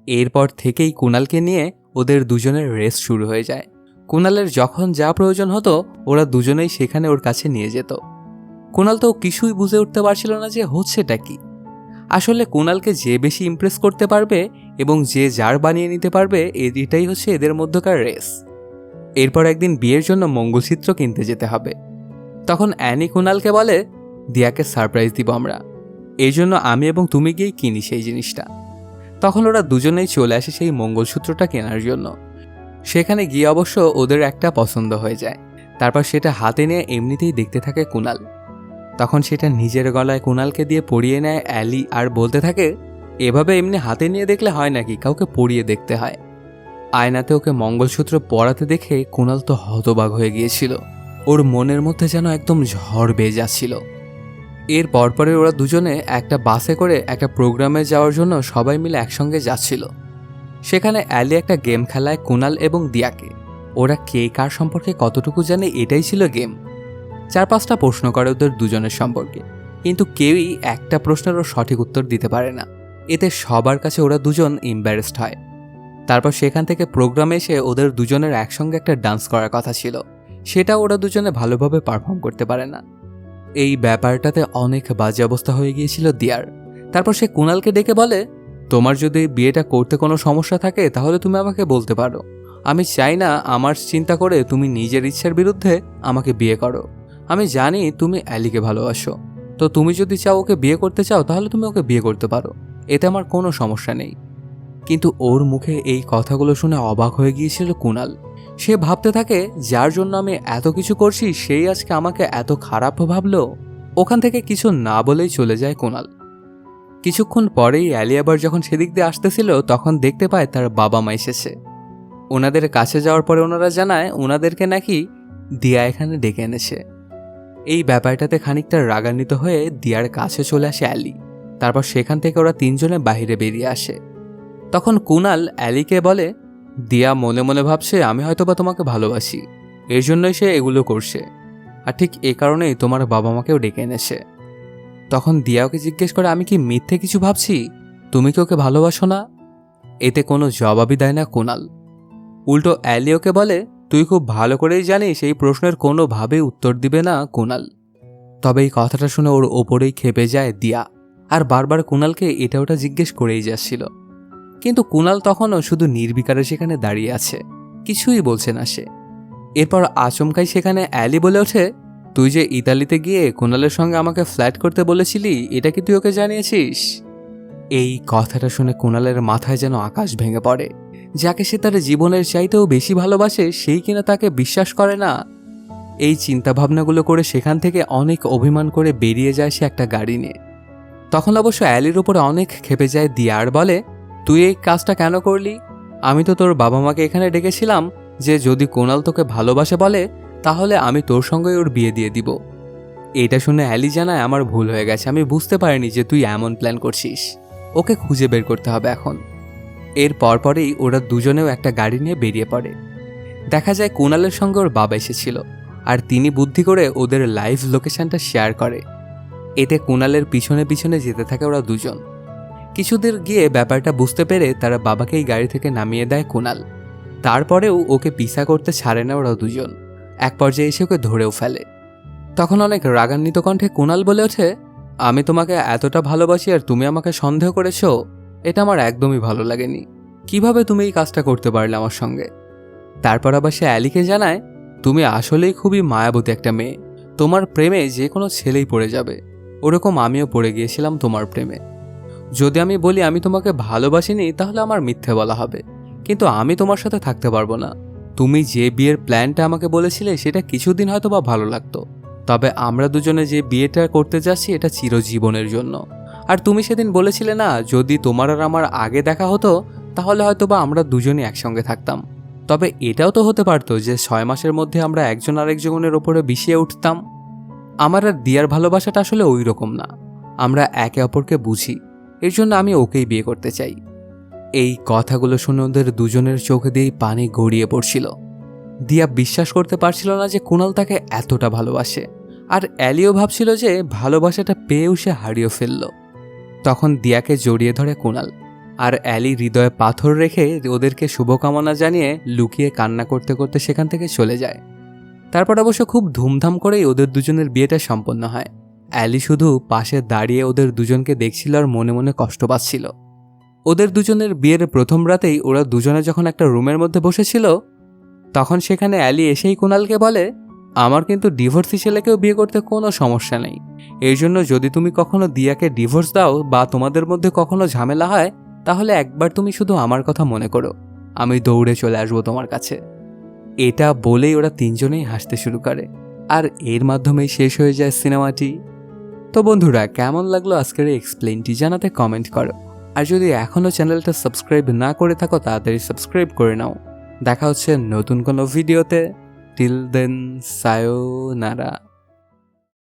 এরপর থেকেই কুনালকে নিয়ে ওদের দুজনের রেস শুরু হয়ে যায়। কুনালের যখন যা প্রয়োজন হতো ওরা দুজনেই সেখানে ওর কাছে নিয়ে যেত। কুনাল তো কিছুই বুঝে উঠতে পারছিল না যে হচ্ছেটা কি। আসলে কুনালকে যে বেশি ইমপ্রেস করতে পারবে এবং যে যার বানিয়ে নিতে পারবে, এটাই হচ্ছে এদের মধ্যকার রেস। এরপর একদিন বিয়ের জন্য মঙ্গলসূত্র কিনতে যেতে হবে। তখন অ্যানি কুনালকে বলে, দিয়াকে সারপ্রাইজ দিব আমরা, এই জন্য আমি এবং তুমি গিয়ে কিনি সেই জিনিসটা। তখন ওরা দুজনেই চলে আসে সেই মঙ্গলসূত্রটা কেনার জন্য। সেখানে গিয়ে অবশ্য ওদের একটা পছন্দ হয়ে যায়। তারপর সেটা হাতে নিয়ে এমনিতেই দেখতে থাকে কুনাল। তখন সেটা নিজের গলায় কুনালকে দিয়ে পরিয়ে নেয় অ্যালি আর বলতে থাকে, এভাবে এমনি হাতে নিয়ে দেখলে হয় নাকি, কাউকে পরিয়ে দেখতে হয়। আয়নাতে ওকে মঙ্গলসূত্র পরাতে দেখে কুনাল তো হতবাক হয়ে গিয়েছিল। ওর মনের মধ্যে যেন একদম ঝড় বেয়ে যাচ্ছিল। এর পরপরে ওরা দুজনে একটা বাসে করে একটা প্রোগ্রামে যাওয়ার জন্য সবাই মিলে একসঙ্গে যাচ্ছিল। সেখানে অ্যালি একটা গেম খেলায় কুনাল এবং দিয়াকে। ওরা কে কার সম্পর্কে কতটুকু জানে এটাই ছিল গেম। 4-5টা প্রশ্ন করে ওদের দুজনের সম্পর্কে, কিন্তু কেউই একটা প্রশ্নেরও সঠিক উত্তর দিতে পারে না। এতে সবার কাছে ওরা দুজন এম্বারেসড হয়। তারপর সেখান থেকে প্রোগ্রামে এসে ওদের দুজনের একসঙ্গে একটা ডান্স করার কথা ছিল, সেটা ওরা দুজনে ভালোভাবে পারফর্ম করতে পারে না। এই ব্যাপারটাতে অনেক বাজে অবস্থা হয়ে গিয়েছিল দিয়ার। তারপর সে কুনালকে ডেকে বলে, তোমার যদি বিয়েটা করতে কোনো সমস্যা থাকে তাহলে তুমি আমাকে বলতে পারো। আমি চাই না আমার চিন্তা করে তুমি নিজের ইচ্ছার বিরুদ্ধে আমাকে বিয়ে করো। আমি জানি তুমি অ্যালিকে ভালোবাসো, তো তুমি যদি চাও ওকে বিয়ে করতে চাও তাহলে তুমি ওকে বিয়ে করতে পারো, এতে আমার কোনো সমস্যা নেই। কিন্তু ওর মুখে এই কথাগুলো শুনে অবাক হয়ে গিয়েছিল কুনাল। সে ভাবতে থাকে, যার জন্য আমি এত কিছু করছি সেই আজকে আমাকে এত খারাপ ভাবলো। ওখান থেকে কিছু না বলেই চলে যায় কুনাল। কিছুক্ষণ পরেই অ্যালি আবার যখন সেদিক দিয়ে আসতেছিল তখন দেখতে পায় তার বাবা মা এসেছে। ওনাদের কাছে যাওয়ার পরে ওনারা জানায় ওনাদেরকে নাকি দিয়া এখানে ডেকে এনেছে। এই ব্যাপারটাতে খানিকটা রাগান্বিত হয়ে দিয়ার কাছে চলে আসে অ্যালি। তারপর সেখান থেকে ওরা তিনজনে বাইরে বেরিয়ে আসে। তখন কুনাল অ্যালিকে বলে, দিয়া মনে মনে ভাবছে আমি হয়তোবা তোমাকে ভালোবাসি, এর জন্যই সে এগুলো করছে, আর ঠিক এ কারণেই তোমার বাবা মাকেও ডেকে এনেছে। তখন দিয়া ওকে জিজ্ঞেস করে, আমি কি মিথ্যে কিছু ভাবছি, তুমি কি ওকে ভালোবাসো না? এতে কোনো জবাবই দেয় না কুনাল। উল্টো অ্যালি ওকে বলে, তুই খুব ভালো করেই জানিস এই প্রশ্নের কোনোভাবেই উত্তর দিবে না কুনাল। তবে এই কথাটা শুনে ওর ওপরেই খেপে যায় দিয়া, আর বারবার কুনালকে এটা ওটা জিজ্ঞেস করেই যাচ্ছিল। কিন্তু কুনাল তখনও শুধু নির্বিকারে সেখানে দাঁড়িয়ে আছে, কিছুই বলছে না সে। এরপর আচমকাই সেখানে অ্যালি বলে ওঠে, তুই যে ইতালিতে গিয়ে কুনালের সঙ্গে আমাকে ফ্ল্যাট করতে বলেছিলি, এটা কি তুই ওকে জানিয়েছিস? এই কথাটা শুনে কুনালের মাথায় যেন আকাশ ভেঙে পড়ে। যাকে সে তার জীবনের চাইতেও বেশি ভালোবাসে সেই কিনা তাকে বিশ্বাস করে না। এই চিন্তাভাবনাগুলো করে সেখান থেকে অনেক অভিমান করে বেরিয়ে যায় সে একটা গাড়ি নিয়ে। তখন অবশ্য অ্যালির উপরে অনেক খেপে যায় দিয়া, আর বলে, তুই এই কাজটা কেন করলি? আমি তো তোর বাবা মাকে এখানে ডেকেছিলাম যে যদি কুনাল তোকে ভালোবাসে বলে তাহলে আমি তোর সঙ্গে ওর বিয়ে দিয়ে দিব। এটা শুনে অ্যালি জানায় আমার ভুল হয়ে গেছে, আমি বুঝতে পারিনি যে তুই এমন প্ল্যান করছিস। ওকে খুঁজে বের করতে হবে এখন। এর পরপরেই ওরা দুজনেও একটা গাড়ি নিয়ে বেরিয়ে পড়ে। দেখা যায় কুণালের সঙ্গে ওর বাবা এসেছিল, আর তিনি বুদ্ধি করে ওদের লাইভ লোকেশনটা শেয়ার করে। এতে কুণালের পিছনে পিছনে যেতে থাকে ওরা দুজন। কিছুদূর গিয়ে ব্যাপারটা বুঝতে পেরে তারা বাবাকেই গাড়ি থেকে নামিয়ে দেয় কুণাল। তারপরেও ওকে পিছা করতে ছাড়ে না ওরা দুজন। এক পর্যায়ে এসে ওকে ধরেও ফেলে। তখন অনেক রাগান্বিত কণ্ঠে কুণাল বলে ওঠে, আমি তোমাকে এতটা ভালোবাসি আর তুমি আমাকে সন্দেহ করেছো? এটা আমার একদমই ভালো লাগেনি। কিভাবে তুমি এই কাজটা করতে পারলে আমার সঙ্গে? তারপর আবার সে অ্যালিকে জানায়, তুমি আসলেই খুবই মায়াবতী একটা মেয়ে। তোমার প্রেমে যে কোনো ছেলেই পড়ে যাবে। ওরকম আমিও পড়ে গিয়েছিলাম তোমার প্রেমে। যদি আমি বলি আমি তোমাকে ভালোবাসিনি তাহলে আমার মিথ্যে বলা হবে, কিন্তু আমি তোমার সাথে থাকতে পারবো না। তুমি যে বিয়ের প্ল্যানটা আমাকে বলেছিলে সেটা কিছুদিন হয়তো বা ভালো লাগতো, তবে আমরা দুজনে যে বিয়েটা করতে যাচ্ছি এটা চিরজীবনের জন্য। আর তুমি সেদিন বলেছিলে না, যদি তোমার আর আমার আগে দেখা হতো তাহলে হয়তো বা আমরা দুজনই একসঙ্গে থাকতাম। তবে এটাও তো হতে পারতো যে 6 মাসের মধ্যে আমরা একজন আরেকজনের ওপরে বিষিয়ে উঠতাম। আমার আর দিয়ার ভালোবাসাটা আসলে ওই রকম না। আমরা একে অপরকে বুঝি, এর জন্য আমি ওকেই বিয়ে করতে চাই। এই কথাগুলো শুনে ওদের দুজনের চোখ দিয়েই পানি গড়িয়ে পড়ছিল। দিয়া বিশ্বাস করতে পারছিল না যে কুণাল তাকে এতটা ভালোবাসে, আর অ্যালিও ভাবছিল যে ভালোবাসাটা পেয়েও সে হারিয়ে ফেলল। তখন দিয়াকে জড়িয়ে ধরে কুণাল, আর অ্যালি হৃদয়ে পাথর রেখে ওদেরকে শুভকামনা জানিয়ে লুকিয়ে কান্না করতে করতে সেখান থেকে চলে যায়। তারপর অবশ্য খুব ধুমধাম করেই ওদের দুজনের বিয়েটা সম্পন্ন হয়। অ্যালি শুধু পাশে দাঁড়িয়ে ওদের দুজনকে দেখছিল আর মনে মনে কষ্ট পাচ্ছিল। ওদের দুজনের বিয়ের প্রথম রাতেই ওরা দুজনে যখন একটা রুমের মধ্যে বসেছিল, তখন সেখানে অ্যালি এসেই কুণালকে বলে, আমার কিন্তু ডিভোর্সি ছেলেকেও বিয়ে করতে কোনো সমস্যা নেই। এই জন্য যদি তুমি কখনো দিয়াকে ডিভোর্স দাও বা তোমাদের মধ্যে কখনো ঝামেলা হয়, তাহলে একবার তুমি শুধু আমার কথা মনে করো, আমি দৌড়ে চলে আসবো তোমার কাছে। এটা বলেই ওরা তিনজনেই হাসতে শুরু করে, আর এর মাধ্যমেই শেষ হয়ে যায় সিনেমাটি। তো বন্ধুরা, কেমন লাগলো আজকের এই এক্সপ্লেইনটি জানাতে কমেন্ট করো। আর যদি এখনও চ্যানেলটা সাবস্ক্রাইব না করে থাকো তাড়াতাড়ি সাবস্ক্রাইব করে নাও। দেখা হচ্ছে নতুন কোনো ভিডিওতে। Till then, সায়োনারা।